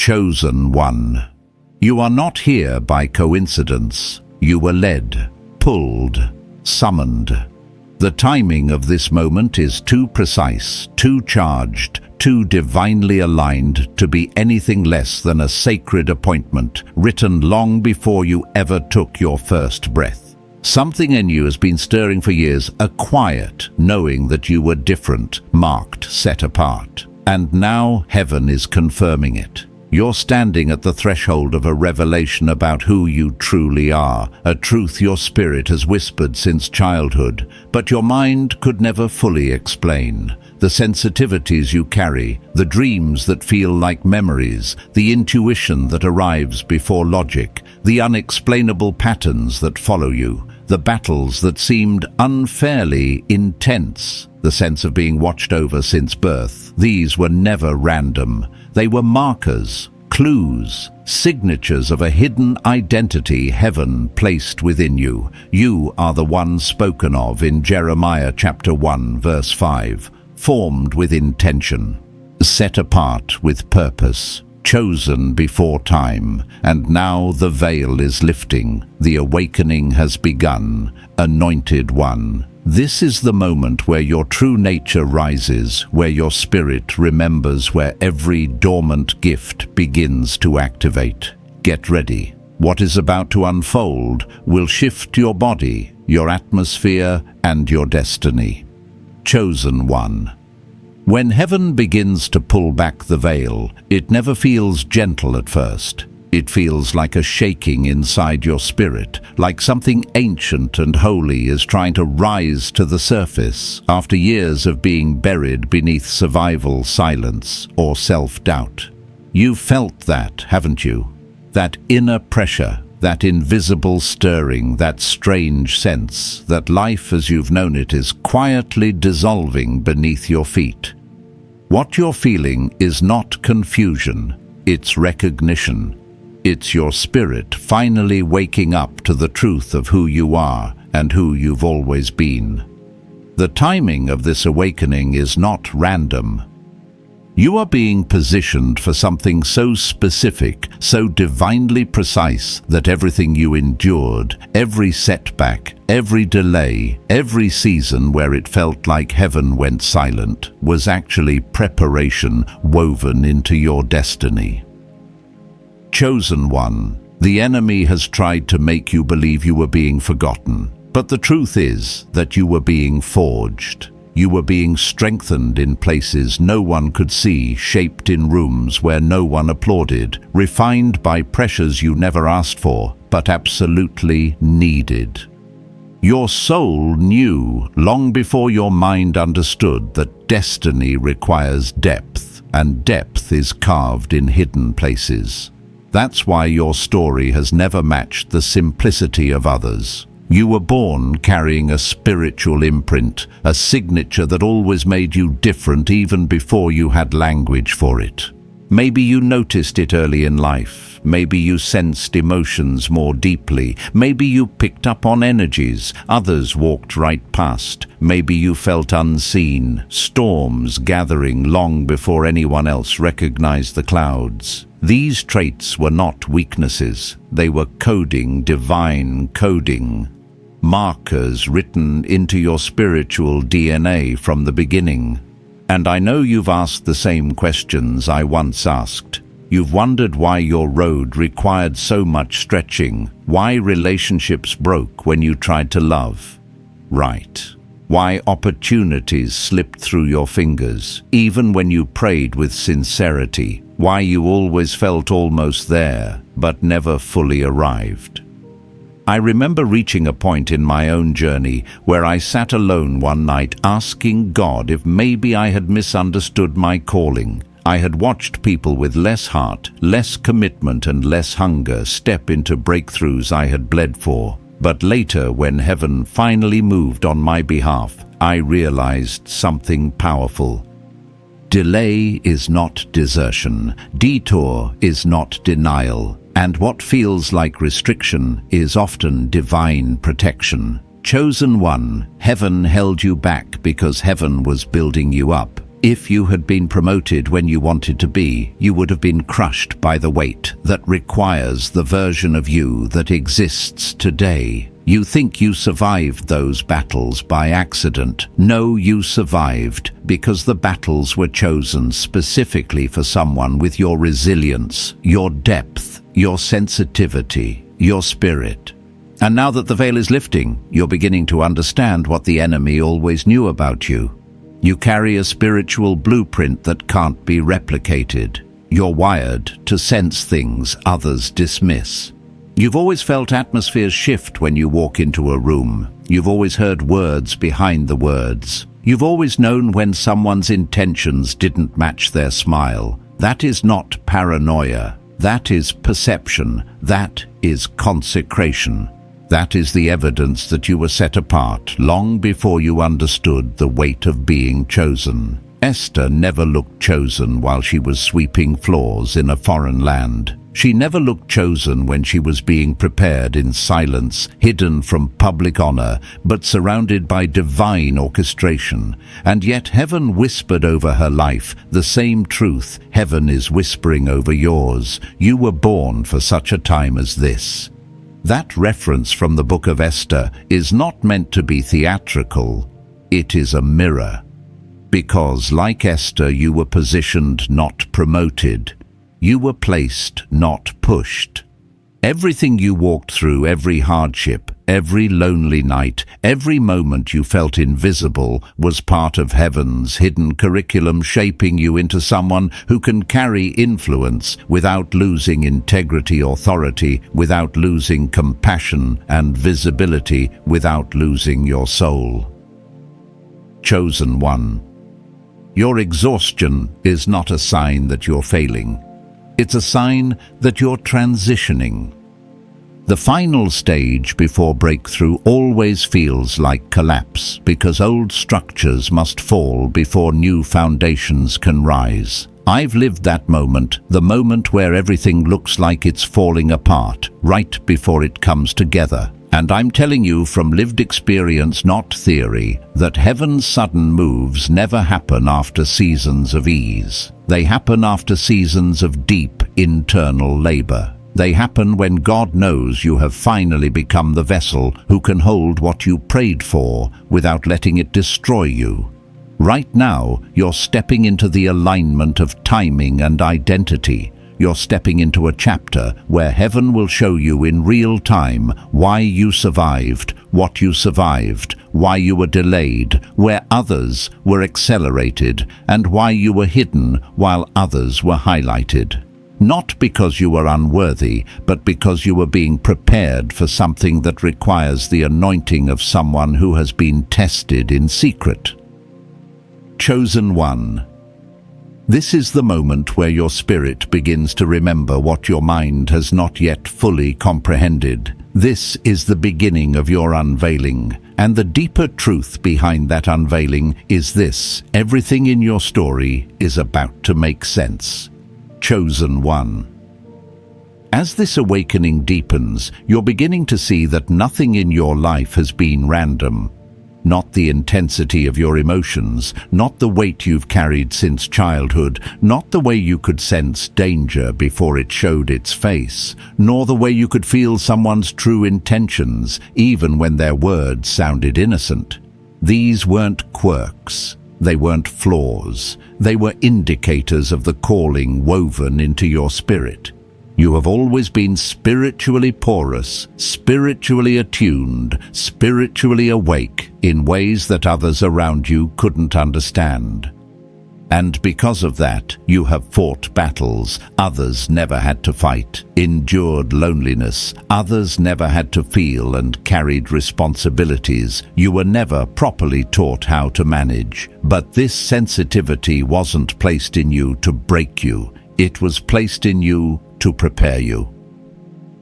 Chosen one. You are not here by coincidence. You were led, pulled, summoned. The timing of this moment is too precise, too charged, too divinely aligned to be anything less than a sacred appointment written long before you ever took your first breath. Something in you has been stirring for years, a quiet knowing that you were different, marked, set apart. And now heaven is confirming it. You're standing at the threshold of a revelation about who you truly are, a truth your spirit has whispered since childhood, but your mind could never fully explain. The sensitivities you carry, the dreams that feel like memories, the intuition that arrives before logic, the unexplainable patterns that follow you, the battles that seemed unfairly intense, the sense of being watched over since birth. These were never random. They were markers, clues, signatures of a hidden identity heaven placed within you. You are the one spoken of in Jeremiah chapter 1, verse 5, formed with intention, set apart with purpose, chosen before time, and now the veil is lifting, the awakening has begun, anointed one. This is the moment where your true nature rises, where your spirit remembers, where every dormant gift begins to activate. Get ready. What is about to unfold will shift your body, your atmosphere, and your destiny. Chosen one. When heaven begins to pull back the veil, it never feels gentle at first. It feels like a shaking inside your spirit, like something ancient and holy is trying to rise to the surface after years of being buried beneath survival silence or self-doubt. You've felt that, haven't you? That inner pressure, that invisible stirring, that strange sense that life as you've known it is quietly dissolving beneath your feet. What you're feeling is not confusion, it's recognition. It's your spirit finally waking up to the truth of who you are and who you've always been. The timing of this awakening is not random. You are being positioned for something so specific, so divinely precise that everything you endured, every setback, every delay, every season where it felt like heaven went silent, was actually preparation woven into your destiny. Chosen one. The enemy has tried to make you believe you were being forgotten, but the truth is that you were being forged. You were being strengthened in places no one could see, shaped in rooms where no one applauded, refined by pressures you never asked for, but absolutely needed. Your soul knew, long before your mind understood, that destiny requires depth, and depth is carved in hidden places. That's why your story has never matched the simplicity of others. You were born carrying a spiritual imprint, a signature that always made you different even before you had language for it. Maybe you noticed it early in life. Maybe you sensed emotions more deeply. Maybe you picked up on energies others walked right past. Maybe you felt unseen, storms gathering long before anyone else recognized the clouds. These traits were not weaknesses. They were coding, divine coding. Markers written into your spiritual DNA from the beginning. And I know you've asked the same questions I once asked. You've wondered why your road required so much stretching, why relationships broke when you tried to love. Right. Why opportunities slipped through your fingers, even when you prayed with sincerity. Why you always felt almost there, but never fully arrived. I remember reaching a point in my own journey where I sat alone one night asking God if maybe I had misunderstood my calling. I had watched people with less heart, less commitment and less hunger step into breakthroughs I had bled for. But later, when heaven finally moved on my behalf, I realized something powerful. Delay is not desertion. Detour is not denial. And what feels like restriction is often divine protection. Chosen one, heaven held you back because heaven was building you up. If you had been promoted when you wanted to be, you would have been crushed by the weight that requires the version of you that exists today. You think you survived those battles by accident. No, you survived because the battles were chosen specifically for someone with your resilience, your depth, your sensitivity, your spirit. And now that the veil is lifting, you're beginning to understand what the enemy always knew about you. You carry a spiritual blueprint that can't be replicated. You're wired to sense things others dismiss. You've always felt atmospheres shift when you walk into a room. You've always heard words behind the words. You've always known when someone's intentions didn't match their smile. That is not paranoia. That is perception. That is consecration. That is the evidence that you were set apart long before you understood the weight of being chosen. Esther never looked chosen while she was sweeping floors in a foreign land. She never looked chosen when she was being prepared in silence, hidden from public honor, but surrounded by divine orchestration. And yet heaven whispered over her life the same truth heaven is whispering over yours. You were born for such a time as this. That reference from the book of Esther is not meant to be theatrical. It is a mirror. Because, like Esther, you were positioned, not promoted. You were placed, not pushed. Everything you walked through, every hardship, every lonely night, every moment you felt invisible was part of heaven's hidden curriculum, shaping you into someone who can carry influence without losing integrity, authority, without losing compassion, and visibility without losing your soul. Chosen one. Your exhaustion is not a sign that you're failing. It's a sign that you're transitioning. The final stage before breakthrough always feels like collapse because old structures must fall before new foundations can rise. I've lived that moment, the moment where everything looks like it's falling apart, right before it comes together. And I'm telling you from lived experience, not theory, that heaven's sudden moves never happen after seasons of ease. They happen after seasons of deep internal labor. They happen when God knows you have finally become the vessel who can hold what you prayed for without letting it destroy you. Right now, you're stepping into the alignment of timing and identity. You're stepping into a chapter where heaven will show you in real time why you survived, what you survived, why you were delayed, where others were accelerated, and why you were hidden while others were highlighted. Not because you were unworthy, but because you were being prepared for something that requires the anointing of someone who has been tested in secret. Chosen one. This is the moment where your spirit begins to remember what your mind has not yet fully comprehended. This is the beginning of your unveiling, and the deeper truth behind that unveiling is this: everything in your story is about to make sense. Chosen one. As this awakening deepens, you're beginning to see that nothing in your life has been random. Not the intensity of your emotions, not the weight you've carried since childhood, not the way you could sense danger before it showed its face, nor the way you could feel someone's true intentions, even when their words sounded innocent. These weren't quirks. They weren't flaws. They were indicators of the calling woven into your spirit. You have always been spiritually porous, spiritually attuned, spiritually awake in ways that others around you couldn't understand. And because of that, you have fought battles others never had to fight, endured loneliness others never had to feel, and carried responsibilities you were never properly taught how to manage. But this sensitivity wasn't placed in you to break you. It was placed in you to prepare you.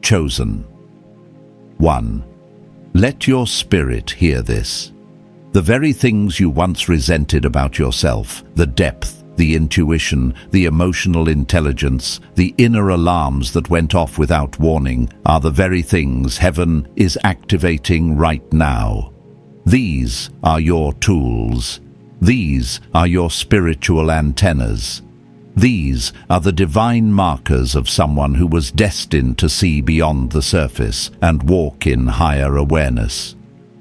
Chosen one. Let your spirit hear this. The very things you once resented about yourself, the depth, the intuition, the emotional intelligence, the inner alarms that went off without warning, are the very things heaven is activating right now. These are your tools. These are your spiritual antennas. These are the divine markers of someone who was destined to see beyond the surface and walk in higher awareness.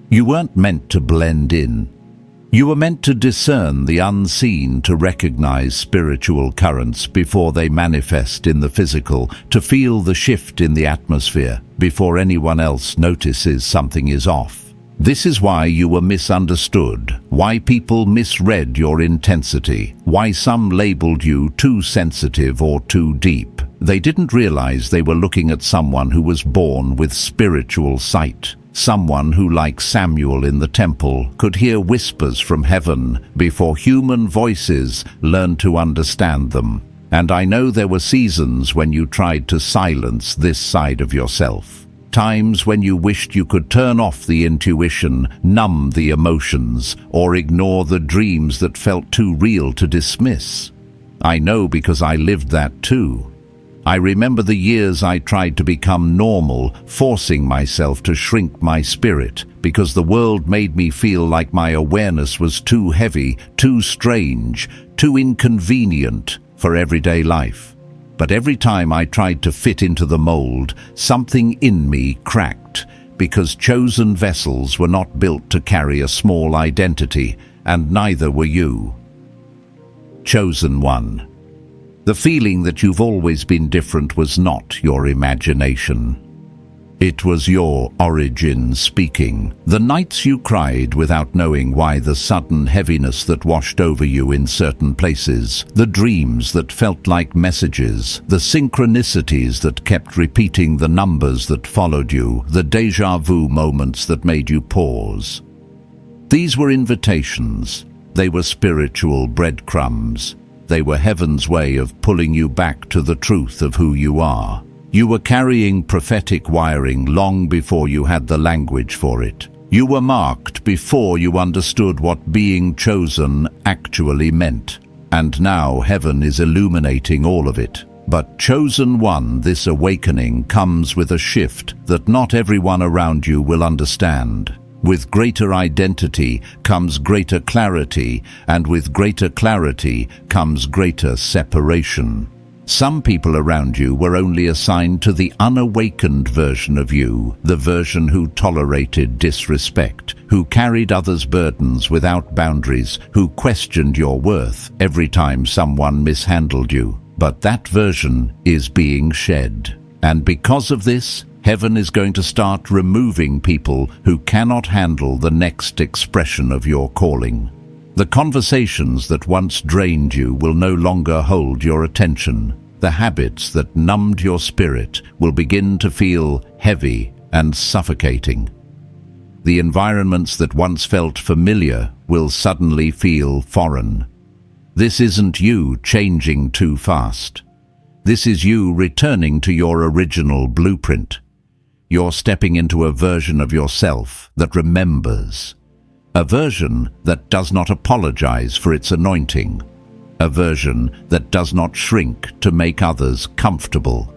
You weren't meant to blend in. You were meant to discern the unseen, to recognize spiritual currents before they manifest in the physical, to feel the shift in the atmosphere before anyone else notices something is off. This is why you were misunderstood, why people misread your intensity, why some labeled you too sensitive or too deep. They didn't realize they were looking at someone who was born with spiritual sight. Someone who, like Samuel in the temple, could hear whispers from heaven before human voices learned to understand them. And I know there were seasons when you tried to silence this side of yourself. Times when you wished you could turn off the intuition, numb the emotions, or ignore the dreams that felt too real to dismiss. I know because I lived that too. I remember the years I tried to become normal, forcing myself to shrink my spirit, because the world made me feel like my awareness was too heavy, too strange, too inconvenient for everyday life. But every time I tried to fit into the mold, something in me cracked, because chosen vessels were not built to carry a small identity, and neither were you. Chosen one. The feeling that you've always been different was not your imagination. It was your origin speaking. The nights you cried without knowing why, the sudden heaviness that washed over you in certain places, the dreams that felt like messages, the synchronicities that kept repeating, the numbers that followed you, the déjà vu moments that made you pause. These were invitations. They were spiritual breadcrumbs. They were heaven's way of pulling you back to the truth of who you are. You were carrying prophetic wiring long before you had the language for it. You were marked before you understood what being chosen actually meant. And now heaven is illuminating all of it. But chosen one, this awakening comes with a shift that not everyone around you will understand. With greater identity comes greater clarity, and with greater clarity comes greater separation. Some people around you were only assigned to the unawakened version of you, the version who tolerated disrespect, who carried others' burdens without boundaries, who questioned your worth every time someone mishandled you. But that version is being shed. And because of this, heaven is going to start removing people who cannot handle the next expression of your calling. The conversations that once drained you will no longer hold your attention. The habits that numbed your spirit will begin to feel heavy and suffocating. The environments that once felt familiar will suddenly feel foreign. This isn't you changing too fast. This is you returning to your original blueprint. You're stepping into a version of yourself that remembers. A version that does not apologize for its anointing. A version that does not shrink to make others comfortable.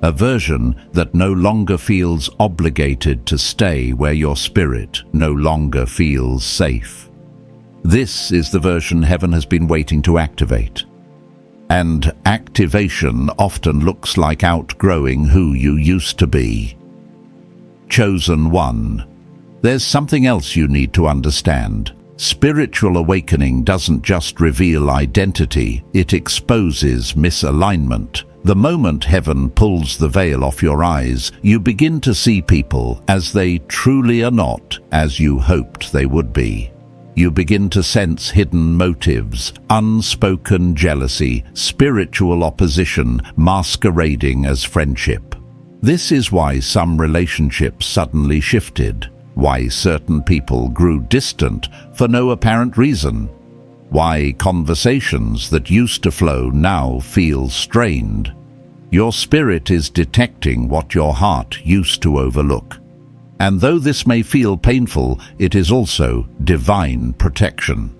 A version that no longer feels obligated to stay where your spirit no longer feels safe. This is the version heaven has been waiting to activate. And activation often looks like outgrowing who you used to be. Chosen one. There's something else you need to understand. Spiritual awakening doesn't just reveal identity, it exposes misalignment. The moment heaven pulls the veil off your eyes, you begin to see people as they truly are not, as you hoped they would be. You begin to sense hidden motives, unspoken jealousy, spiritual opposition masquerading as friendship. This is why some relationships suddenly shifted, why certain people grew distant for no apparent reason, why conversations that used to flow now feel strained. Your spirit is detecting what your heart used to overlook. And though this may feel painful, it is also divine protection.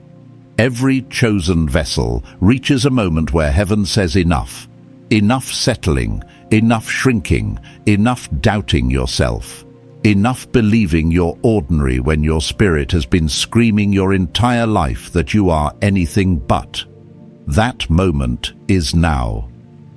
Every chosen vessel reaches a moment where heaven says enough. Enough settling, enough shrinking, enough doubting yourself. Enough believing you're ordinary when your spirit has been screaming your entire life that you are anything but. That moment is now.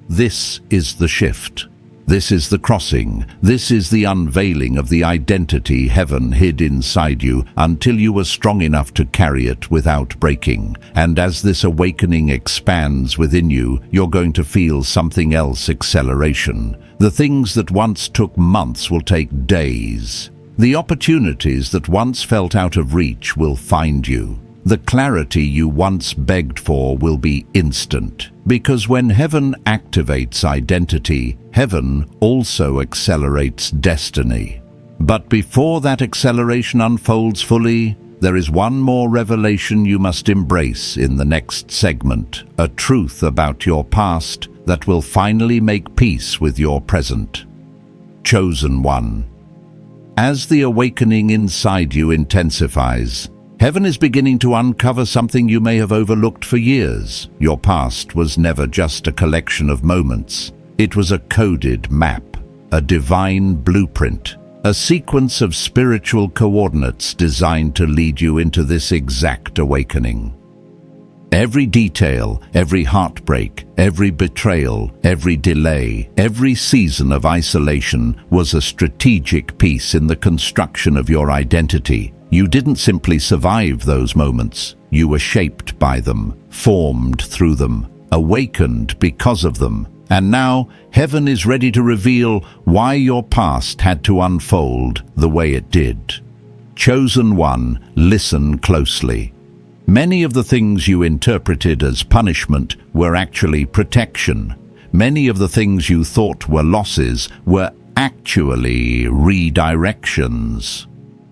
This is the shift. This is the crossing. This is the unveiling of the identity heaven hid inside you until you were strong enough to carry it without breaking. And as this awakening expands within you, you're going to feel something else: acceleration. The things that once took months will take days. The opportunities that once felt out of reach will find you. The clarity you once begged for will be instant. Because when heaven activates identity, heaven also accelerates destiny. But before that acceleration unfolds fully, there is one more revelation you must embrace in the next segment, a truth about your past that will finally make peace with your present. Chosen one. As the awakening inside you intensifies, heaven is beginning to uncover something you may have overlooked for years. Your past was never just a collection of moments. It was a coded map, a divine blueprint, a sequence of spiritual coordinates designed to lead you into this exact awakening. Every detail, every heartbreak, every betrayal, every delay, every season of isolation was a strategic piece in the construction of your identity. You didn't simply survive those moments. You were shaped by them, formed through them, awakened because of them. And now, heaven is ready to reveal why your past had to unfold the way it did. Chosen one, listen closely. Many of the things you interpreted as punishment were actually protection. Many of the things you thought were losses were actually redirections.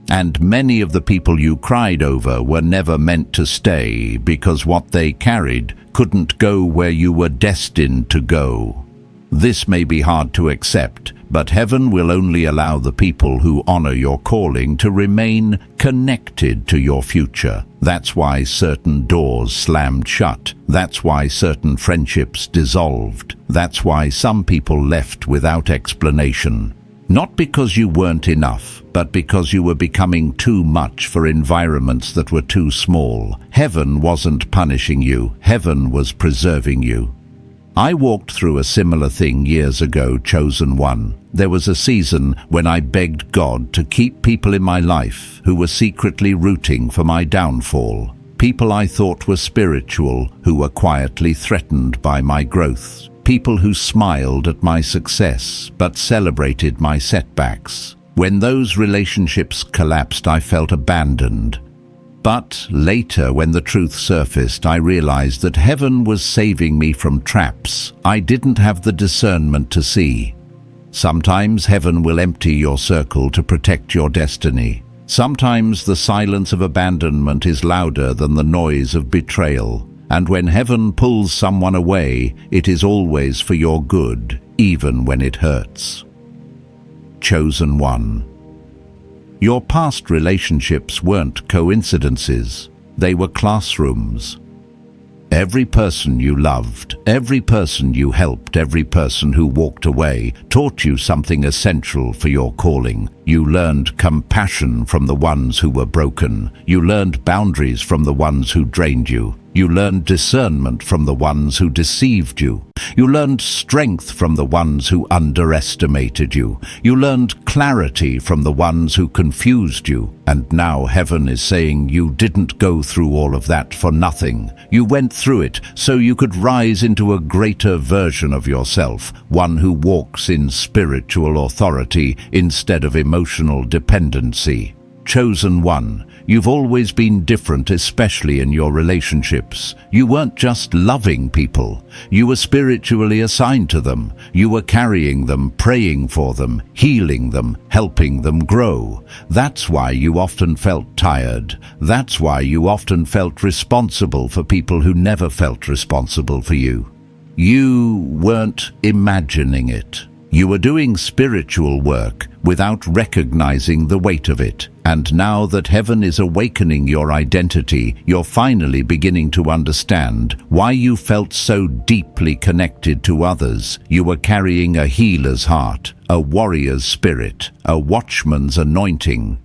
And many of the people you cried over were never meant to stay because what they carried couldn't go where you were destined to go. This may be hard to accept, but heaven will only allow the people who honor your calling to remain connected to your future. That's why certain doors slammed shut. That's why certain friendships dissolved. That's why some people left without explanation. Not because you weren't enough, but because you were becoming too much for environments that were too small. Heaven wasn't punishing you. Heaven was preserving you. I walked through a similar thing years ago, chosen one. There was a season when I begged God to keep people in my life who were secretly rooting for my downfall. People I thought were spiritual, who were quietly threatened by my growth. People who smiled at my success, but celebrated my setbacks. When those relationships collapsed, I felt abandoned. But later, when the truth surfaced, I realized that heaven was saving me from traps I didn't have the discernment to see. Sometimes heaven will empty your circle to protect your destiny. Sometimes the silence of abandonment is louder than the noise of betrayal. And when heaven pulls someone away, it is always for your good, even when it hurts. Chosen one. Your past relationships weren't coincidences. They were classrooms. Every person you loved, every person you helped, every person who walked away taught you something essential for your calling. You learned compassion from the ones who were broken. You learned boundaries from the ones who drained you. You learned discernment from the ones who deceived you. You learned strength from the ones who underestimated you. You learned clarity from the ones who confused you. And now heaven is saying you didn't go through all of that for nothing. You went through it so you could rise into a greater version of yourself, one who walks in spiritual authority instead of emotional dependency. Chosen one. You've always been different, especially in your relationships. You weren't just loving people. You were spiritually assigned to them. You were carrying them, praying for them, healing them, helping them grow. That's why you often felt tired. That's why you often felt responsible for people who never felt responsible for you. You weren't imagining it. You were doing spiritual work without recognizing the weight of it. And now that heaven is awakening your identity, you're finally beginning to understand why you felt so deeply connected to others. You were carrying a healer's heart, a warrior's spirit, a watchman's anointing.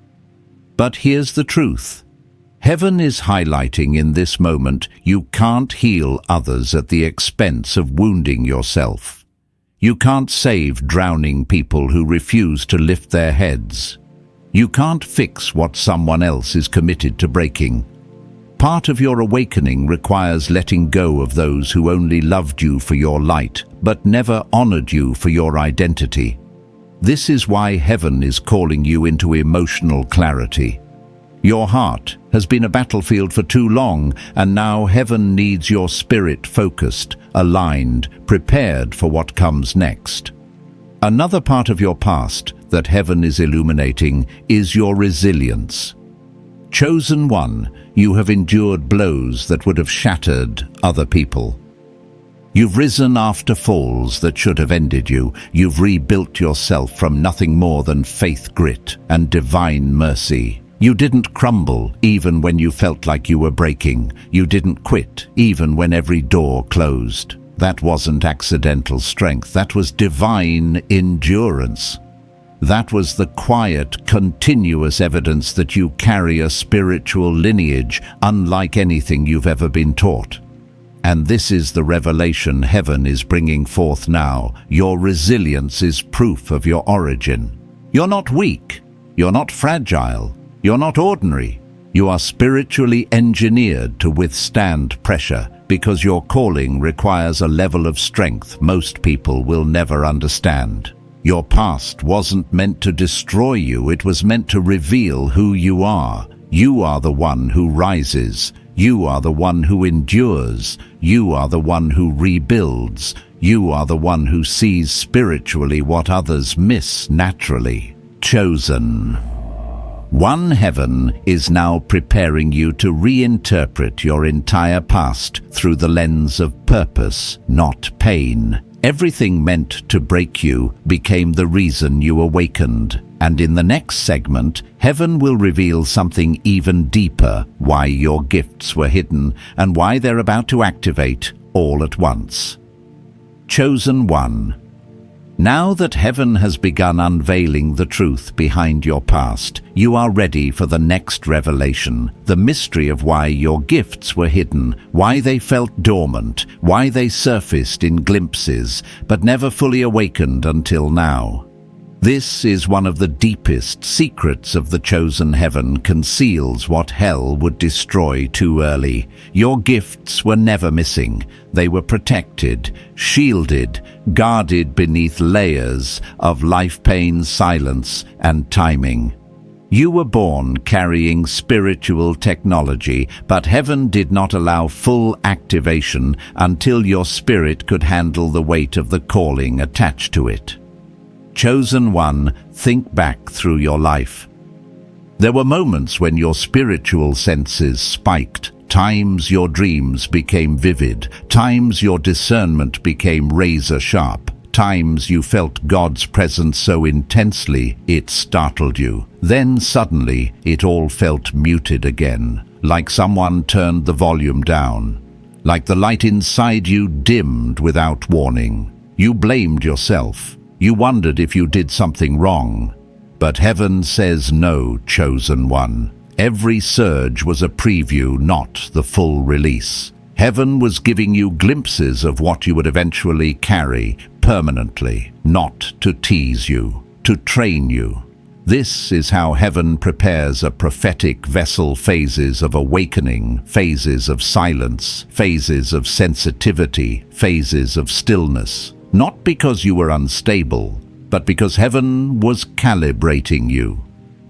But here's the truth. Heaven is highlighting in this moment you can't heal others at the expense of wounding yourself. You can't save drowning people who refuse to lift their heads. You can't fix what someone else is committed to breaking. Part of your awakening requires letting go of those who only loved you for your light, but never honored you for your identity. This is why heaven is calling you into emotional clarity. Your heart has been a battlefield for too long, and now heaven needs your spirit focused, aligned, prepared for what comes next. Another part of your past that heaven is illuminating is your resilience. Chosen one, you have endured blows that would have shattered other people. You've risen after falls that should have ended you. You've rebuilt yourself from nothing more than faith, grit, and divine mercy. You didn't crumble even when you felt like you were breaking. You didn't quit even when every door closed. That wasn't accidental strength. That was divine endurance. That was the quiet, continuous evidence that you carry a spiritual lineage unlike anything you've ever been taught. And this is the revelation heaven is bringing forth now. Your resilience is proof of your origin. You're not weak. You're not fragile. You're not ordinary. You are spiritually engineered to withstand pressure because your calling requires a level of strength most people will never understand. Your past wasn't meant to destroy you. It was meant to reveal who you are. You are the one who rises. You are the one who endures. You are the one who rebuilds. You are the one who sees spiritually what others miss naturally. Chosen. One heaven is now preparing you to reinterpret your entire past through the lens of purpose, not pain. Everything meant to break you became the reason you awakened. And in the next segment, heaven will reveal something even deeper, why your gifts were hidden and why they're about to activate all at once. Chosen one. Now that heaven has begun unveiling the truth behind your past, you are ready for the next revelation, the mystery of why your gifts were hidden, why they felt dormant, why they surfaced in glimpses, but never fully awakened until now. This is one of the deepest secrets of the chosen heaven, conceals what hell would destroy too early. Your gifts were never missing. They were protected, shielded, guarded beneath layers of life pain, silence, and timing. You were born carrying spiritual technology, but heaven did not allow full activation until your spirit could handle the weight of the calling attached to it. Chosen one, think back through your life. There were moments when your spiritual senses spiked, times your dreams became vivid, times your discernment became razor-sharp, times you felt God's presence so intensely it startled you. Then suddenly it all felt muted again, like someone turned the volume down, like the light inside you dimmed without warning. You blamed yourself. You wondered if you did something wrong. But heaven says no, chosen one. Every surge was a preview, not the full release. Heaven was giving you glimpses of what you would eventually carry permanently, not to tease you, to train you. This is how heaven prepares a prophetic vessel: phases of awakening, phases of silence, phases of sensitivity, phases of stillness. Not because you were unstable, but because heaven was calibrating you.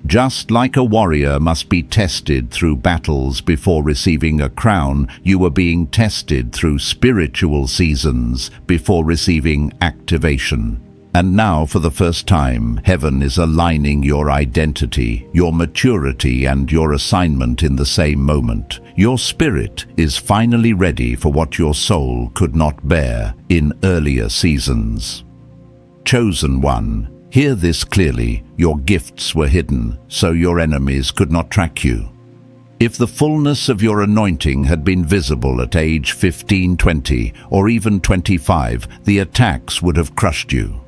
Just like a warrior must be tested through battles before receiving a crown, you were being tested through spiritual seasons before receiving activation. And now, for the first time, heaven is aligning your identity, your maturity, and your assignment in the same moment. Your spirit is finally ready for what your soul could not bear in earlier seasons. Chosen one, hear this clearly, your gifts were hidden, so your enemies could not track you. If the fullness of your anointing had been visible at age 15, 20, or even 25, the attacks would have crushed you.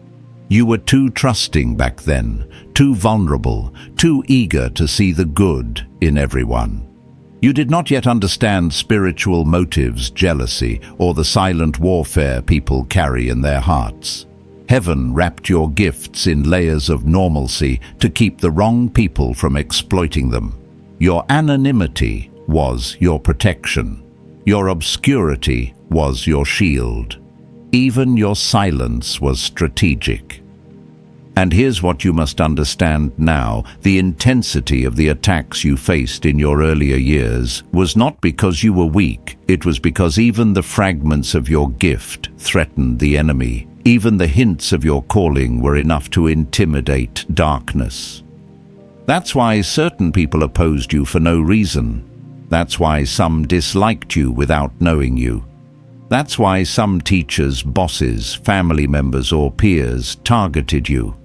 You were too trusting back then, too vulnerable, too eager to see the good in everyone. You did not yet understand spiritual motives, jealousy, or the silent warfare people carry in their hearts. Heaven wrapped your gifts in layers of normalcy to keep the wrong people from exploiting them. Your anonymity was your protection. Your obscurity was your shield. Even your silence was strategic. And here's what you must understand now. The intensity of the attacks you faced in your earlier years was not because you were weak. It was because even the fragments of your gift threatened the enemy. Even the hints of your calling were enough to intimidate darkness. That's why certain people opposed you for no reason. That's why some disliked you without knowing you. That's why some teachers, bosses, family members, or peers targeted you.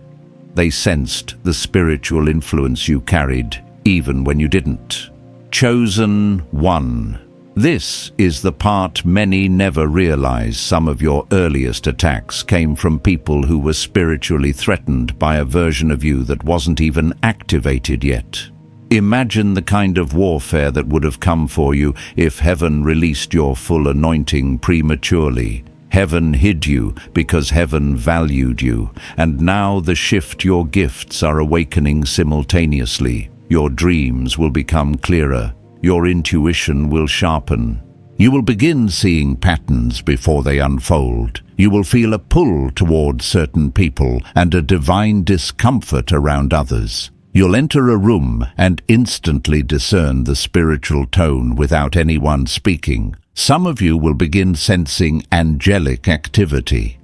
They sensed the spiritual influence you carried, even when you didn't. Chosen one. This is the part many never realize. Some of your earliest attacks came from people who were spiritually threatened by a version of you that wasn't even activated yet. Imagine the kind of warfare that would have come for you if heaven released your full anointing prematurely. Heaven hid you because heaven valued you, and now the shift your gifts are awakening simultaneously. Your dreams will become clearer. Your intuition will sharpen. You will begin seeing patterns before they unfold. You will feel a pull toward certain people and a divine discomfort around others. You'll enter a room and instantly discern the spiritual tone without anyone speaking. Some of you will begin sensing angelic activity.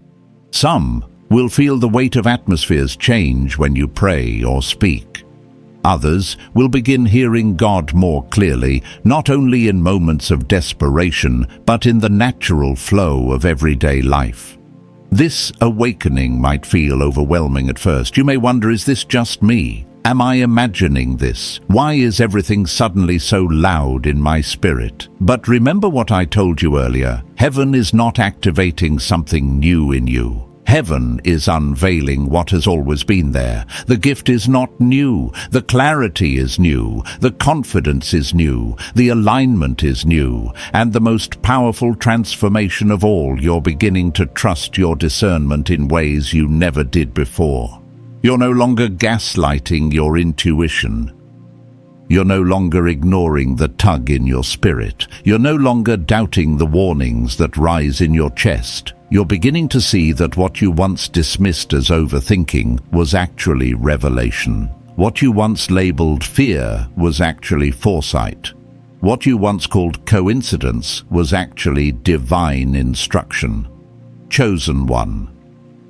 Some will feel the weight of atmospheres change when you pray or speak. Others will begin hearing God more clearly, not only in moments of desperation, but in the natural flow of everyday life. This awakening might feel overwhelming at first. You may wonder, is this just me? Am I imagining this? Why is everything suddenly so loud in my spirit? But remember what I told you earlier. Heaven is not activating something new in you. Heaven is unveiling what has always been there. The gift is not new. The clarity is new. The confidence is new. The alignment is new. And the most powerful transformation of all, you're beginning to trust your discernment in ways you never did before. You're no longer gaslighting your intuition. You're no longer ignoring the tug in your spirit. You're no longer doubting the warnings that rise in your chest. You're beginning to see that what you once dismissed as overthinking was actually revelation. What you once labeled fear was actually foresight. What you once called coincidence was actually divine instruction. Chosen one.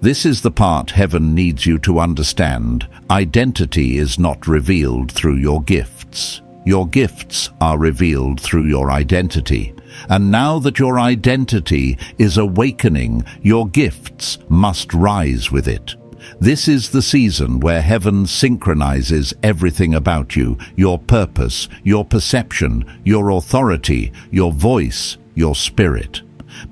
This is the part heaven needs you to understand. Identity is not revealed through your gifts. Your gifts are revealed through your identity. And now that your identity is awakening, your gifts must rise with it. This is the season where heaven synchronizes everything about you, your purpose, your perception, your authority, your voice, your spirit.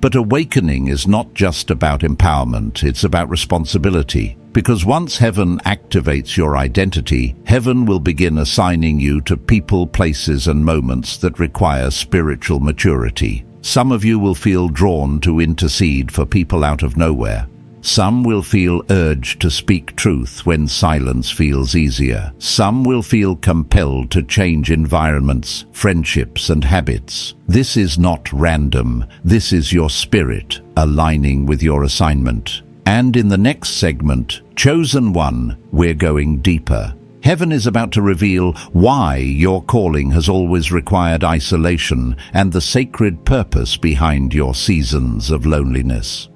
But awakening is not just about empowerment, it's about responsibility. Because once heaven activates your identity, heaven will begin assigning you to people, places, and moments that require spiritual maturity. Some of you will feel drawn to intercede for people out of nowhere. Some will feel urged to speak truth when silence feels easier. Some will feel compelled to change environments, friendships, and habits. This is not random. This is your spirit aligning with your assignment. And in the next segment, Chosen One, we're going deeper. Heaven is about to reveal why your calling has always required isolation and the sacred purpose behind your seasons of loneliness.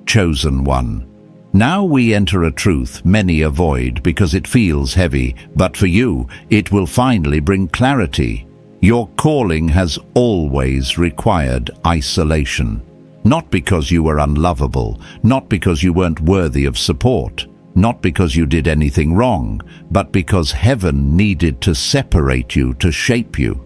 Chosen One. Now we enter a truth many avoid because it feels heavy, but for you, it will finally bring clarity. Your calling has always required isolation. Not because you were unlovable, not because you weren't worthy of support, not because you did anything wrong, but because heaven needed to separate you, to shape you.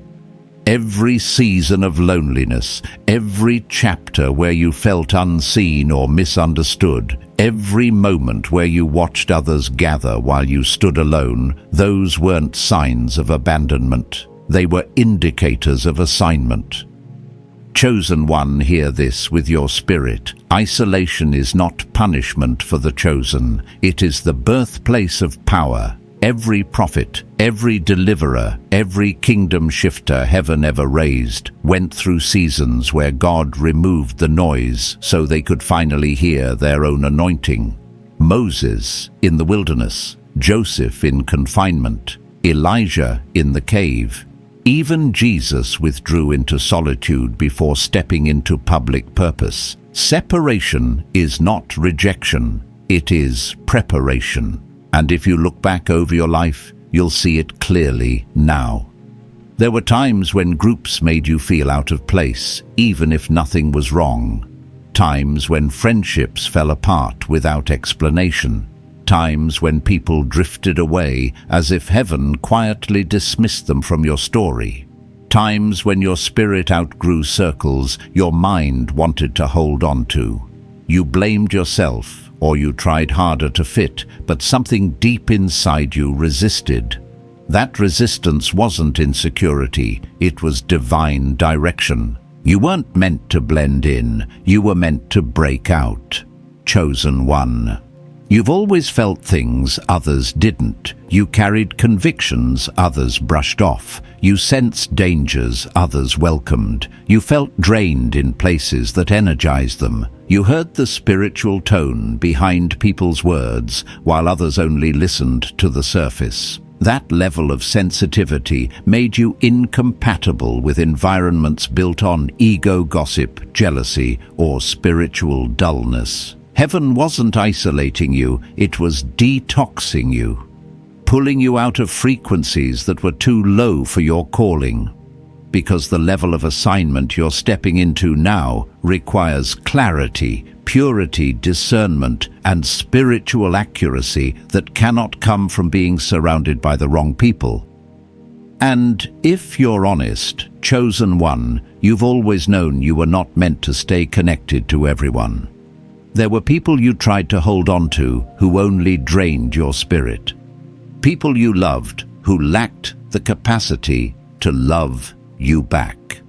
Every season of loneliness, every chapter where you felt unseen or misunderstood, every moment where you watched others gather while you stood alone, those weren't signs of abandonment. They were indicators of assignment. Chosen one, hear this with your spirit. Isolation is not punishment for the chosen. It is the birthplace of power. Every prophet, every deliverer, every kingdom shifter heaven ever raised went through seasons where God removed the noise so they could finally hear their own anointing. Moses in the wilderness, Joseph in confinement, Elijah in the cave. Even Jesus withdrew into solitude before stepping into public purpose. Separation is not rejection, it is preparation. And if you look back over your life, you'll see it clearly now. There were times when groups made you feel out of place, even if nothing was wrong. Times when friendships fell apart without explanation. Times when people drifted away as if heaven quietly dismissed them from your story. Times when your spirit outgrew circles your mind wanted to hold on to. You blamed yourself, or you tried harder to fit, but something deep inside you resisted. That resistance wasn't insecurity, it was divine direction. You weren't meant to blend in, you were meant to break out. Chosen one. You've always felt things others didn't. You carried convictions others brushed off. You sensed dangers others welcomed. You felt drained in places that energized them. You heard the spiritual tone behind people's words while others only listened to the surface. That level of sensitivity made you incompatible with environments built on ego gossip, jealousy, or spiritual dullness. Heaven wasn't isolating you, it was detoxing you, pulling you out of frequencies that were too low for your calling. Because the level of assignment you're stepping into now requires clarity, purity, discernment, and spiritual accuracy that cannot come from being surrounded by the wrong people. And if you're honest, chosen one, you've always known you were not meant to stay connected to everyone. There were people you tried to hold on to who only drained your spirit. People you loved who lacked the capacity to love you back.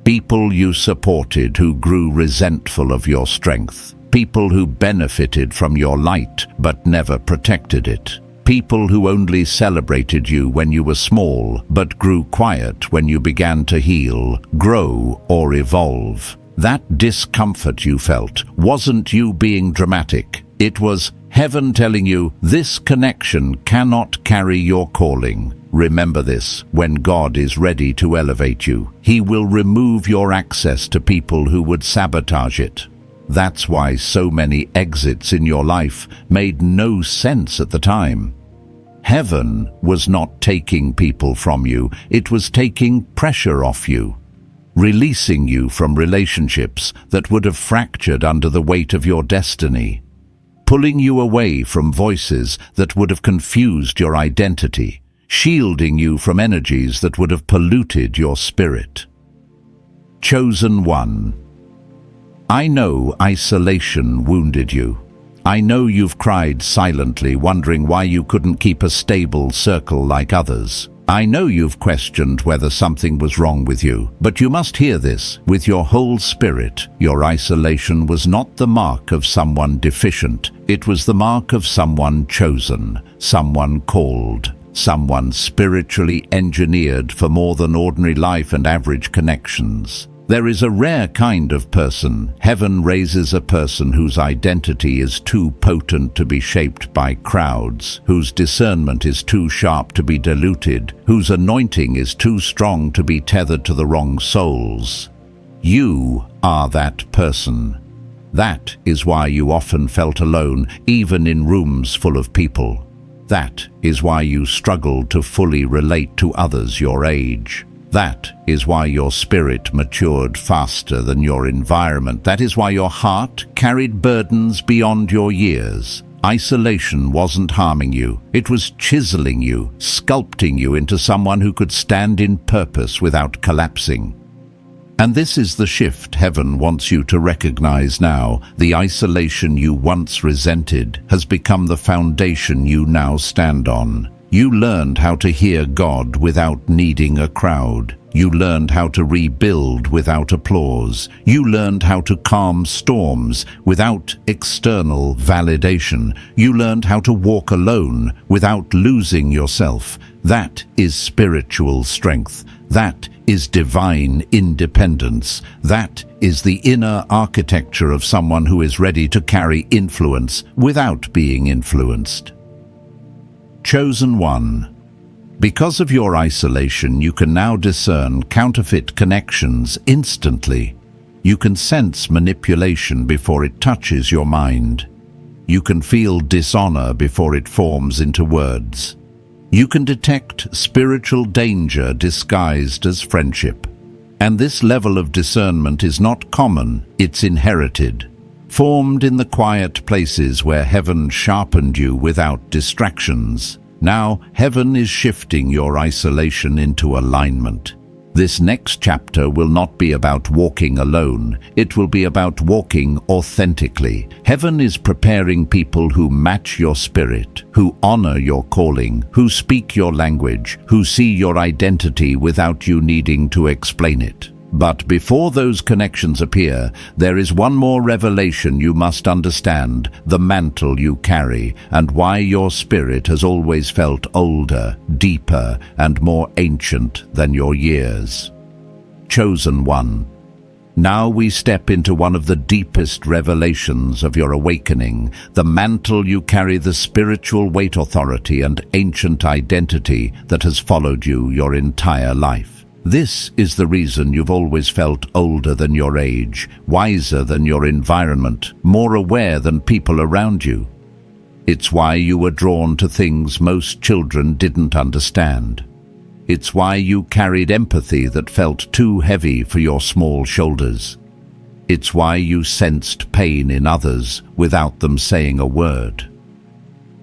People you supported who grew resentful of your strength. People who benefited from your light but never protected it. People who only celebrated you when you were small but grew quiet when you began to heal, grow, or evolve. That discomfort you felt wasn't you being dramatic. It was heaven telling you this connection cannot carry your calling. Remember this, when God is ready to elevate you, He will remove your access to people who would sabotage it. That's why so many exits in your life made no sense at the time. Heaven was not taking people from you, it was taking pressure off you. Releasing you from relationships that would have fractured under the weight of your destiny, pulling you away from voices that would have confused your identity, shielding you from energies that would have polluted your spirit. Chosen one. I know isolation wounded you. I know you've cried silently, wondering why you couldn't keep a stable circle like others. I know you've questioned whether something was wrong with you, but you must hear this with your whole spirit. Your isolation was not the mark of someone deficient. It was the mark of someone chosen, someone called, someone spiritually engineered for more than ordinary life and average connections. There is a rare kind of person. Heaven raises a person whose identity is too potent to be shaped by crowds, whose discernment is too sharp to be diluted, whose anointing is too strong to be tethered to the wrong souls. You are that person. That is why you often felt alone, even in rooms full of people. That is why you struggled to fully relate to others your age. That is why your spirit matured faster than your environment. That is why your heart carried burdens beyond your years. Isolation wasn't harming you. It was chiseling you, sculpting you into someone who could stand in purpose without collapsing. And this is the shift heaven wants you to recognize now. The isolation you once resented has become the foundation you now stand on. You learned how to hear God without needing a crowd. You learned how to rebuild without applause. You learned how to calm storms without external validation. You learned how to walk alone without losing yourself. That is spiritual strength. That is divine independence. That is the inner architecture of someone who is ready to carry influence without being influenced. Chosen one. Because of your isolation, you can now discern counterfeit connections instantly. You can sense manipulation before it touches your mind. You can feel dishonor before it forms into words. You can detect spiritual danger disguised as friendship. And this level of discernment is not common, it's inherited. Formed in the quiet places where heaven sharpened you without distractions. Now, heaven is shifting your isolation into alignment. This next chapter will not be about walking alone. It will be about walking authentically. Heaven is preparing people who match your spirit, who honor your calling, who speak your language, who see your identity without you needing to explain it. But before those connections appear, there is one more revelation you must understand, the mantle you carry, and why your spirit has always felt older, deeper, and more ancient than your years. Chosen one. Now we step into one of the deepest revelations of your awakening. The mantle you carry, the spiritual weight, authority, and ancient identity that has followed you your entire life. This is the reason you've always felt older than your age, wiser than your environment, more aware than people around you. It's why you were drawn to things most children didn't understand. It's why you carried empathy that felt too heavy for your small shoulders. It's why you sensed pain in others without them saying a word.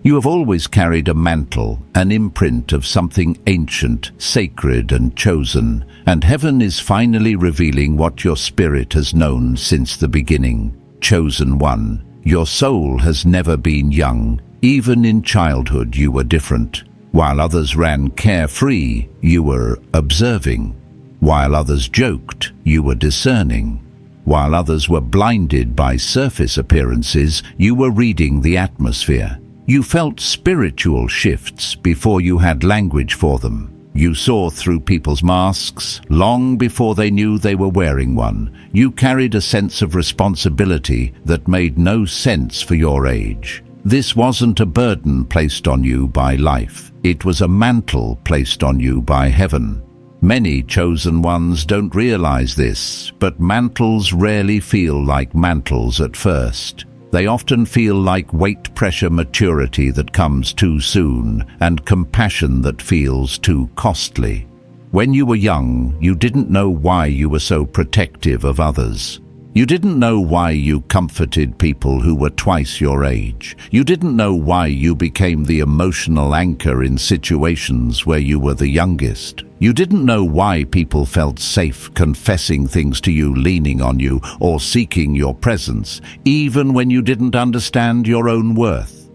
You have always carried a mantle, an imprint of something ancient, sacred, and chosen, and heaven is finally revealing what your spirit has known since the beginning. Chosen one, your soul has never been young. Even in childhood you were different. While others ran carefree, you were observing. While others joked, you were discerning. While others were blinded by surface appearances, you were reading the atmosphere. You felt spiritual shifts before you had language for them. You saw through people's masks long before they knew they were wearing one. You carried a sense of responsibility that made no sense for your age. This wasn't a burden placed on you by life. It was a mantle placed on you by heaven. Many chosen ones don't realize this, but mantles rarely feel like mantles at first. They often feel like weight, pressure, maturity that comes too soon, and compassion that feels too costly. When you were young, you didn't know why you were so protective of others. You didn't know why you comforted people who were twice your age. You didn't know why you became the emotional anchor in situations where you were the youngest. You didn't know why people felt safe confessing things to you, leaning on you, or seeking your presence, even when you didn't understand your own worth.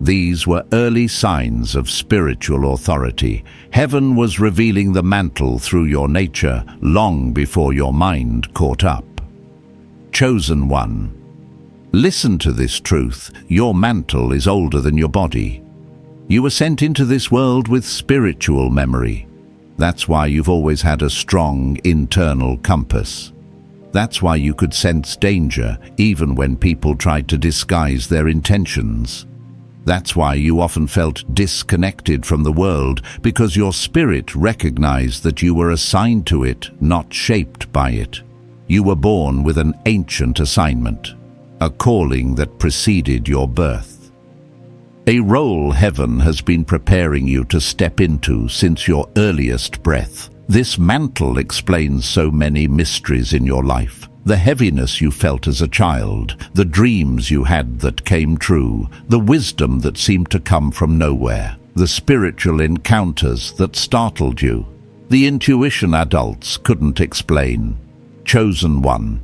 These were early signs of spiritual authority. Heaven was revealing the mantle through your nature long before your mind caught up. Chosen one. Listen to this truth. Your mantle is older than your body. You were sent into this world with spiritual memory. That's why you've always had a strong internal compass. That's why you could sense danger even when people tried to disguise their intentions. That's why you often felt disconnected from the world, because your spirit recognized that you were assigned to it, not shaped by it. You were born with an ancient assignment, a calling that preceded your birth. A role heaven has been preparing you to step into since your earliest breath. This mantle explains so many mysteries in your life. The heaviness you felt as a child, the dreams you had that came true, the wisdom that seemed to come from nowhere, the spiritual encounters that startled you, the intuition adults couldn't explain. Chosen one.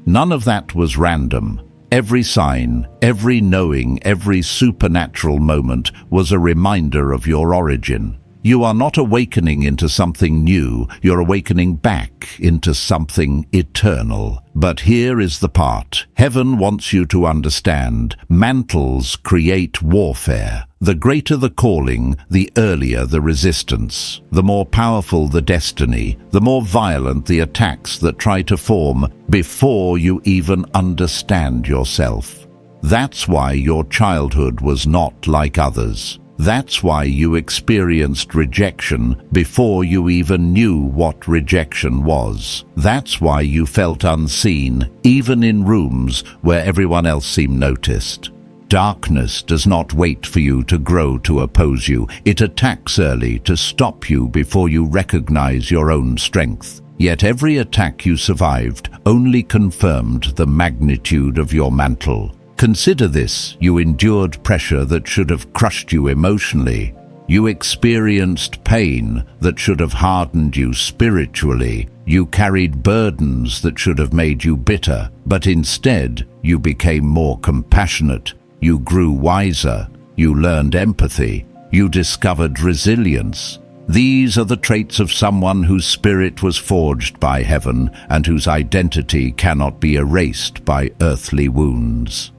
None of that was random. Every sign, every knowing, every supernatural moment was a reminder of your origin. You are not awakening into something new, you're awakening back into something eternal. But here is the part. Heaven wants you to understand. Mantles create warfare. The greater the calling, the earlier the resistance. The more powerful the destiny, the more violent the attacks that try to form before you even understand yourself. That's why your childhood was not like others. That's why you experienced rejection before you even knew what rejection was. That's why you felt unseen, even in rooms where everyone else seemed noticed. Darkness does not wait for you to grow to oppose you. It attacks early to stop you before you recognize your own strength. Yet every attack you survived only confirmed the magnitude of your mantle. Consider this: you endured pressure that should have crushed you emotionally. You experienced pain that should have hardened you spiritually. You carried burdens that should have made you bitter, but instead you became more compassionate. You grew wiser. You learned empathy. You discovered resilience. These are the traits of someone whose spirit was forged by heaven and whose identity cannot be erased by earthly wounds.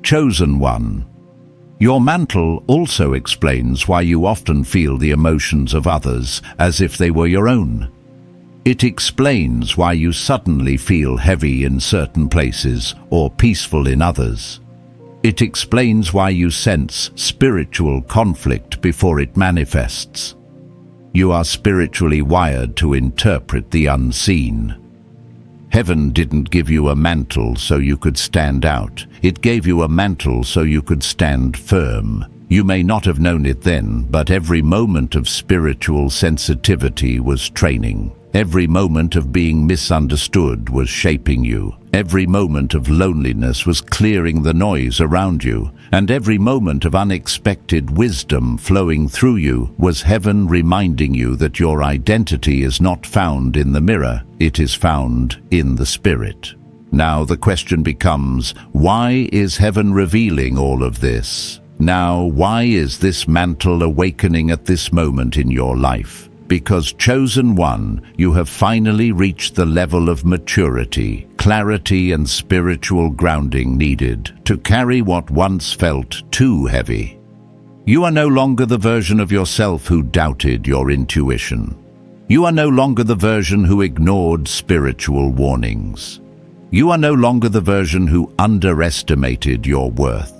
Chosen one. Your mantle also explains why you often feel the emotions of others as if they were your own. It explains why you suddenly feel heavy in certain places or peaceful in others. It explains why you sense spiritual conflict before it manifests. You are spiritually wired to interpret the unseen. Heaven didn't give you a mantle so you could stand out. It gave you a mantle so you could stand firm. You may not have known it then, but every moment of spiritual sensitivity was training. Every moment of being misunderstood was shaping you. Every moment of loneliness was clearing the noise around you. And every moment of unexpected wisdom flowing through you was heaven reminding you that your identity is not found in the mirror, it is found in the spirit. Now the question becomes, why is heaven revealing all of this? Now, why is this mantle awakening at this moment in your life? Because, chosen one, you have finally reached the level of maturity, clarity, and spiritual grounding needed to carry what once felt too heavy. You are no longer the version of yourself who doubted your intuition. You are no longer the version who ignored spiritual warnings. You are no longer the version who underestimated your worth.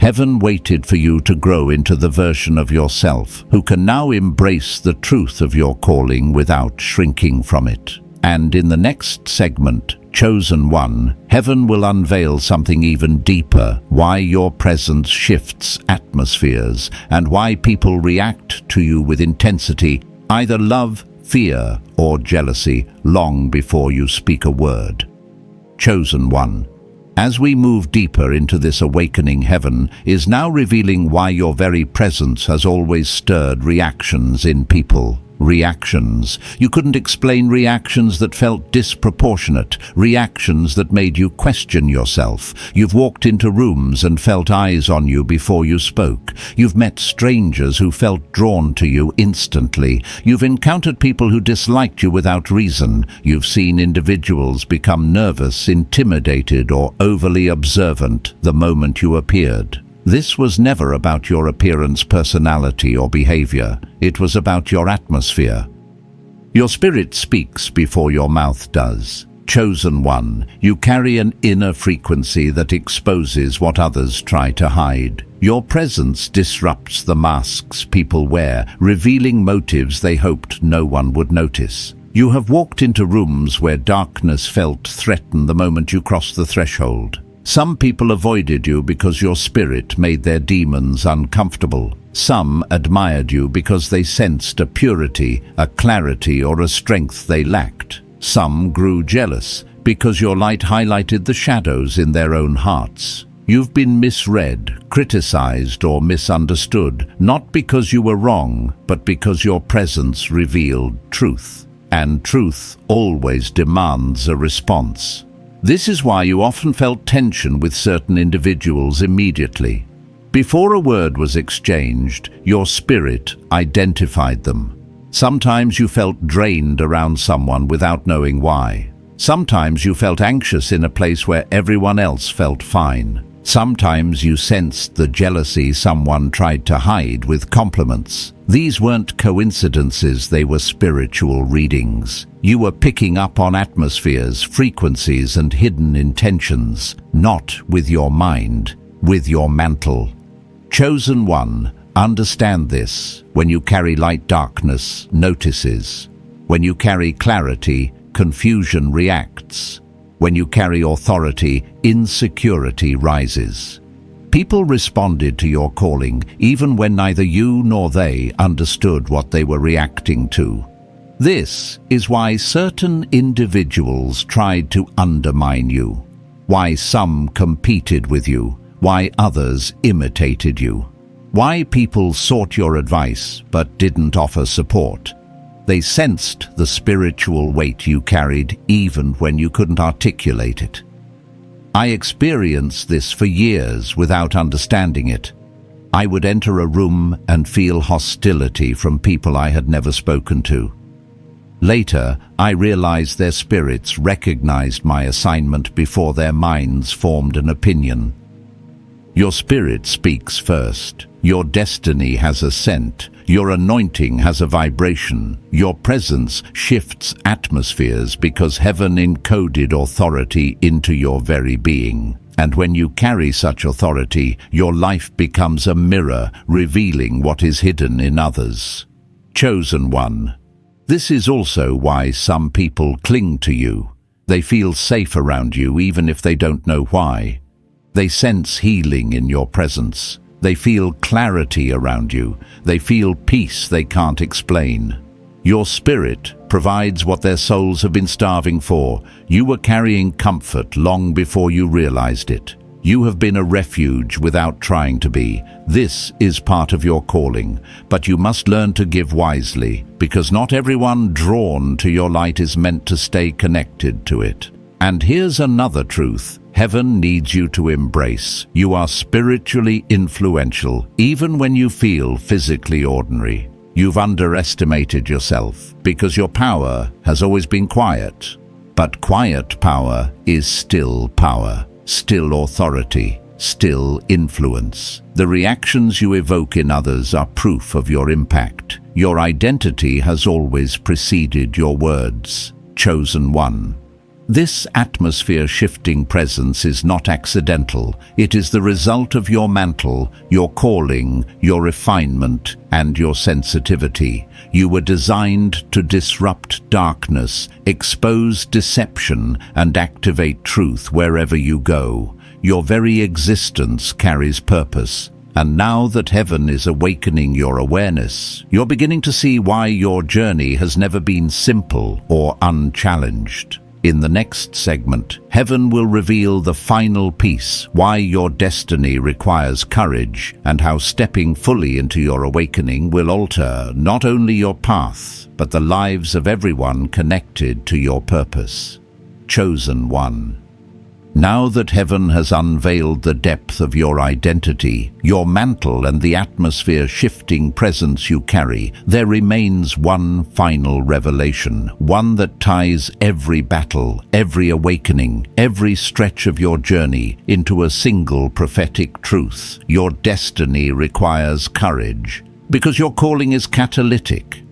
Heaven waited for you to grow into the version of yourself who can now embrace the truth of your calling without shrinking from it. And in the next segment, Chosen One, heaven will unveil something even deeper: why your presence shifts atmospheres and why people react to you with intensity, either love, fear, or jealousy, long before you speak a word. Chosen One. As we move deeper into this awakening, heaven is now revealing why your very presence has always stirred reactions in people. Reactions. You couldn't explain reactions that felt disproportionate, reactions that made you question yourself. You've walked into rooms and felt eyes on you before you spoke. You've met strangers who felt drawn to you instantly. You've encountered people who disliked you without reason. You've seen individuals become nervous, intimidated, or overly observant the moment you appeared. This was never about your appearance, personality, or behavior. It was about your atmosphere. Your spirit speaks before your mouth does. Chosen One, you carry an inner frequency that exposes what others try to hide. Your presence disrupts the masks people wear, revealing motives they hoped no one would notice. You have walked into rooms where darkness felt threatened the moment you crossed the threshold. Some people avoided you because your spirit made their demons uncomfortable. Some admired you because they sensed a purity, a clarity, or a strength they lacked. Some grew jealous because your light highlighted the shadows in their own hearts. You've been misread, criticized, or misunderstood, not because you were wrong, but because your presence revealed truth. And truth always demands a response. This is why you often felt tension with certain individuals immediately. Before a word was exchanged, your spirit identified them. Sometimes you felt drained around someone without knowing why. Sometimes you felt anxious in a place where everyone else felt fine. Sometimes you sensed the jealousy someone tried to hide with compliments. These weren't coincidences, they were spiritual readings. You were picking up on atmospheres, frequencies, and hidden intentions, not with your mind, with your mantle. Chosen one, understand this. When you carry light, darkness notices. When you carry clarity, confusion reacts. When you carry authority, insecurity rises. People responded to your calling even when neither you nor they understood what they were reacting to. This is why certain individuals tried to undermine you, why some competed with you, why others imitated you, why people sought your advice but didn't offer support. They sensed the spiritual weight you carried even when you couldn't articulate it. I experienced this for years without understanding it. I would enter a room and feel hostility from people I had never spoken to. Later, I realized their spirits recognized my assignment before their minds formed an opinion. Your spirit speaks first. Your destiny has a scent. Your anointing has a vibration. Your presence shifts atmospheres because heaven encoded authority into your very being. And when you carry such authority, your life becomes a mirror revealing what is hidden in others. Chosen one. This is also why some people cling to you. They feel safe around you even if they don't know why. They sense healing in your presence. They feel clarity around you. They feel peace they can't explain. Your spirit provides what their souls have been starving for. You were carrying comfort long before you realized it. You have been a refuge without trying to be. This is part of your calling, but you must learn to give wisely, because not everyone drawn to your light is meant to stay connected to it. And here's another truth. Heaven needs you to embrace. You are spiritually influential, even when you feel physically ordinary. You've underestimated yourself, because your power has always been quiet. But quiet power is still power, still authority, still influence. The reactions you evoke in others are proof of your impact. Your identity has always preceded your words. Chosen one. This atmosphere-shifting presence is not accidental. It is the result of your mantle, your calling, your refinement, and your sensitivity. You were designed to disrupt darkness, expose deception, and activate truth wherever you go. Your very existence carries purpose. And now that heaven is awakening your awareness, you're beginning to see why your journey has never been simple or unchallenged. In the next segment, heaven will reveal the final piece, why your destiny requires courage, and how stepping fully into your awakening will alter not only your path, but the lives of everyone connected to your purpose. Chosen one. Now that heaven has unveiled the depth of your identity, your mantle, and the atmosphere-shifting presence you carry, there remains one final revelation, one that ties every battle, every awakening, every stretch of your journey into a single prophetic truth. Your destiny requires courage, because your calling is catalytic.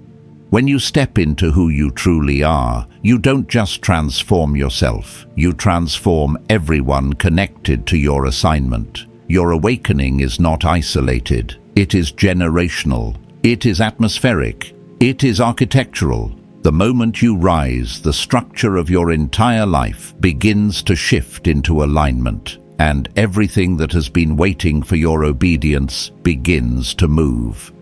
When you step into who you truly are, you don't just transform yourself, you transform everyone connected to your assignment. Your awakening is not isolated, it is generational, it is atmospheric, it is architectural. The moment you rise, the structure of your entire life begins to shift into alignment. and everything that has been waiting for your obedience begins to move.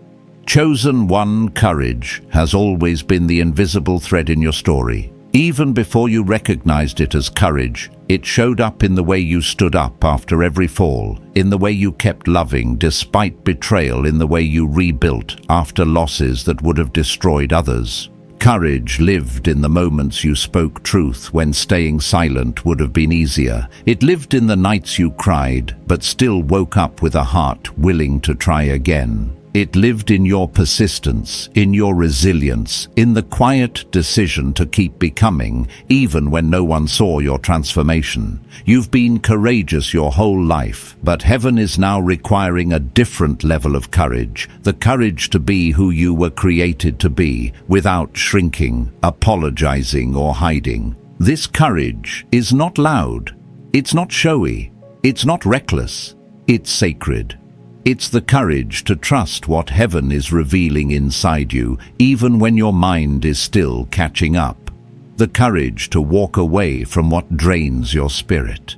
Chosen one courage has always been the invisible thread in your story. Even before you recognized it as courage, it showed up in the way you stood up after every fall, in the way you kept loving despite betrayal, in the way you rebuilt after losses that would have destroyed others. Courage lived in the moments you spoke truth when staying silent would have been easier. It lived in the nights you cried, but still woke up with a heart willing to try again. It lived in your persistence, in your resilience, in the quiet decision to keep becoming, even when no one saw your transformation. You've been courageous your whole life, but heaven is now requiring a different level of courage, the courage to be who you were created to be, without shrinking, apologizing, or hiding. This courage is not loud, it's not showy, it's not reckless, it's sacred. It's the courage to trust what heaven is revealing inside you, even when your mind is still catching up. The courage to walk away from what drains your spirit.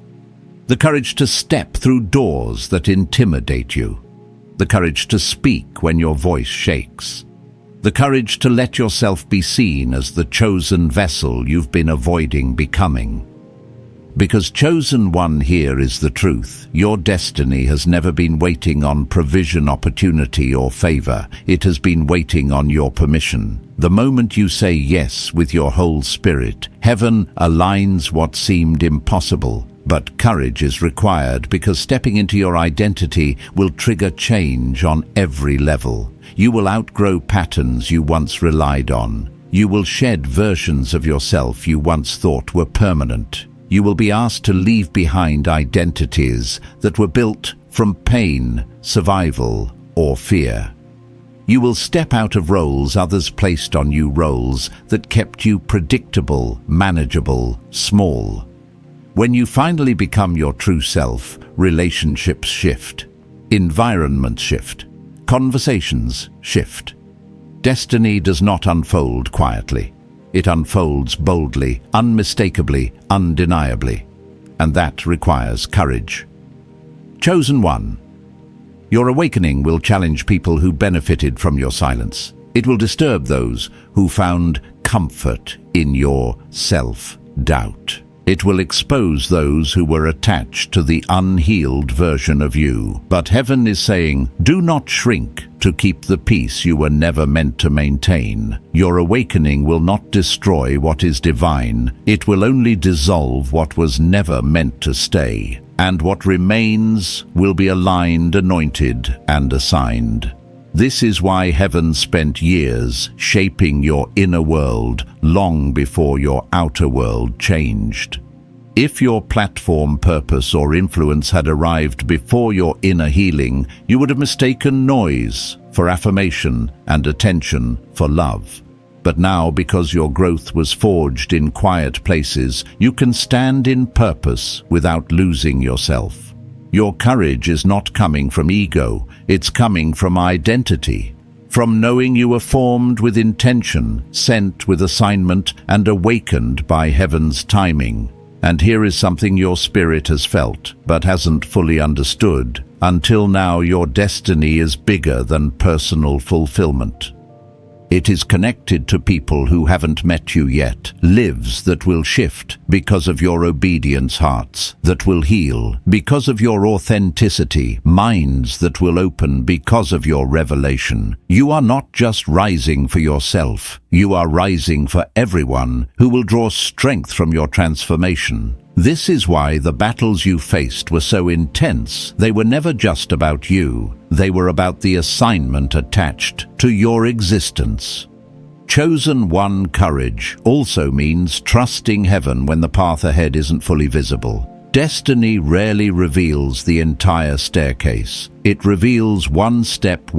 The courage to step through doors that intimidate you. The courage to speak when your voice shakes. The courage to let yourself be seen as the chosen vessel you've been avoiding becoming. Because chosen one here is the truth. Your destiny has never been waiting on provision, opportunity, or favor. It has been waiting on your permission. The moment you say yes with your whole spirit, heaven aligns what seemed impossible. But courage is required because stepping into your identity will trigger change on every level. You will outgrow patterns you once relied on. You will shed versions of yourself you once thought were permanent. You will be asked to leave behind identities that were built from pain, survival, or fear. You will step out of roles others placed on you, roles that kept you predictable, manageable, small. When you finally become your true self, relationships shift, environments shift, conversations shift. Destiny does not unfold quietly. It unfolds boldly, unmistakably, undeniably, and that requires courage. Chosen one. Your awakening will challenge people who benefited from your silence. It will disturb those who found comfort in your self-doubt. It will expose those who were attached to the unhealed version of you. But heaven is saying, do not shrink to keep the peace you were never meant to maintain. Your awakening will not destroy what is divine. It will only dissolve what was never meant to stay. And what remains will be aligned, anointed, and assigned. This is why heaven spent years shaping your inner world long before your outer world changed. If your platform, purpose, or influence had arrived before your inner healing, you would have mistaken noise for affirmation and attention for love. But now, because your growth was forged in quiet places, you can stand in purpose without losing yourself. Your courage is not coming from ego, it's coming from identity. From knowing you were formed with intention, sent with assignment, and awakened by heaven's timing. And here is something your spirit has felt, but hasn't fully understood. Until now, your destiny is bigger than personal fulfillment. It is connected to people who haven't met you yet, lives that will shift because of your obedience, hearts that will heal because of your authenticity, minds that will open because of your revelation. You are not just rising for yourself, you are rising for everyone who will draw strength from your transformation. This is why the battles you faced were so intense. They were never just about you. They were about the assignment attached to your existence. Chosen one courage also means trusting heaven when the path ahead isn't fully visible. Destiny rarely reveals the entire staircase. It reveals one step,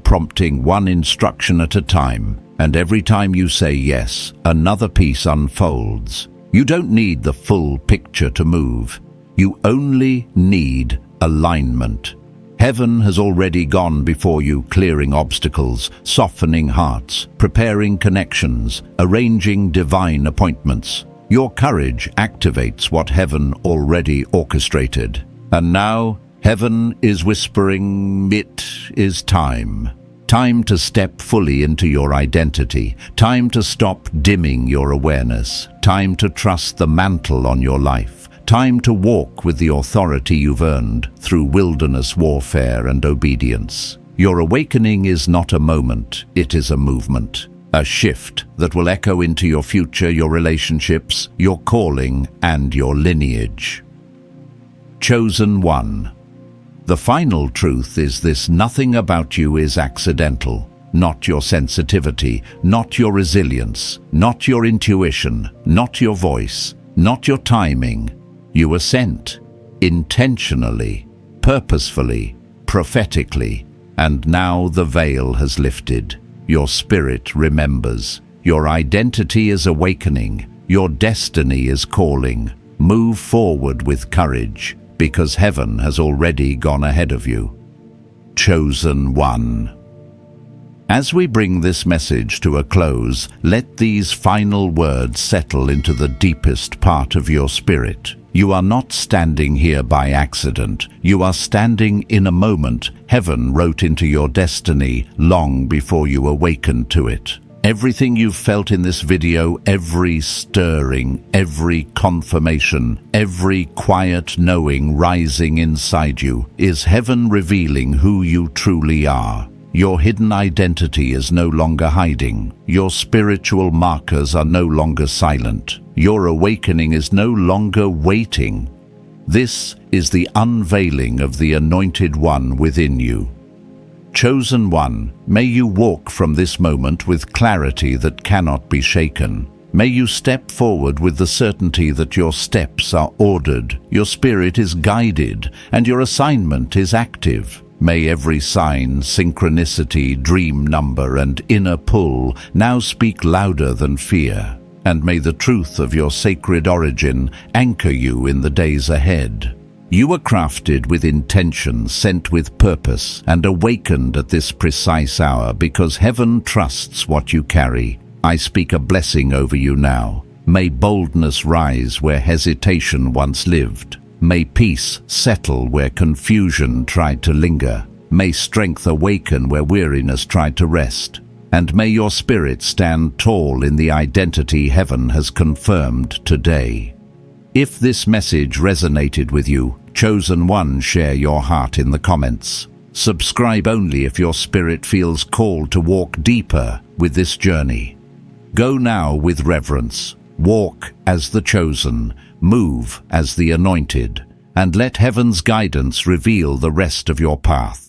prompting one instruction at a time. And every time you say yes, another piece unfolds. You don't need the full picture to move. You only need alignment. Heaven has already gone before you, clearing obstacles, softening hearts, preparing connections, arranging divine appointments. Your courage activates what heaven already orchestrated. And now, heaven is whispering, it is time. Time to step fully into your identity. Time to stop dimming your awareness. Time to trust the mantle on your life. Time to walk with the authority you've earned through wilderness warfare and obedience. Your awakening is not a moment, it is a movement. A shift that will echo into your future, your relationships, your calling, and your lineage. Chosen one. The final truth is this: nothing about you is accidental. Not your sensitivity, not your resilience, not your intuition, not your voice, not your timing. You were sent, intentionally, purposefully, prophetically, and now the veil has lifted. Your spirit remembers. Your identity is awakening. Your destiny is calling. Move forward with courage, because heaven has already gone ahead of you. Chosen one. As we bring this message to a close, let these final words settle into the deepest part of your spirit. You are not standing here by accident. You are standing in a moment heaven wrote into your destiny long before you awakened to it. Everything you've felt in this video, every stirring, every confirmation, every quiet knowing rising inside you, is heaven revealing who you truly are. Your hidden identity is no longer hiding. Your spiritual markers are no longer silent. Your awakening is no longer waiting. This is the unveiling of the Anointed One within you. Chosen one, may you walk from this moment with clarity that cannot be shaken. May you step forward with the certainty that your steps are ordered, your spirit is guided, and your assignment is active. May every sign, synchronicity, dream number, and inner pull now speak louder than fear. And may the truth of your sacred origin anchor you in the days ahead. You were crafted with intention, sent with purpose, and awakened at this precise hour because heaven trusts what you carry. I speak a blessing over you now. May boldness rise where hesitation once lived. May peace settle where confusion tried to linger. May strength awaken where weariness tried to rest. And may your spirit stand tall in the identity heaven has confirmed today. If this message resonated with you, Chosen One, share your heart in the comments. Subscribe only if your spirit feels called to walk deeper with this journey. Go now with reverence. Walk as the chosen, move as the anointed, and let heaven's guidance reveal the rest of your path.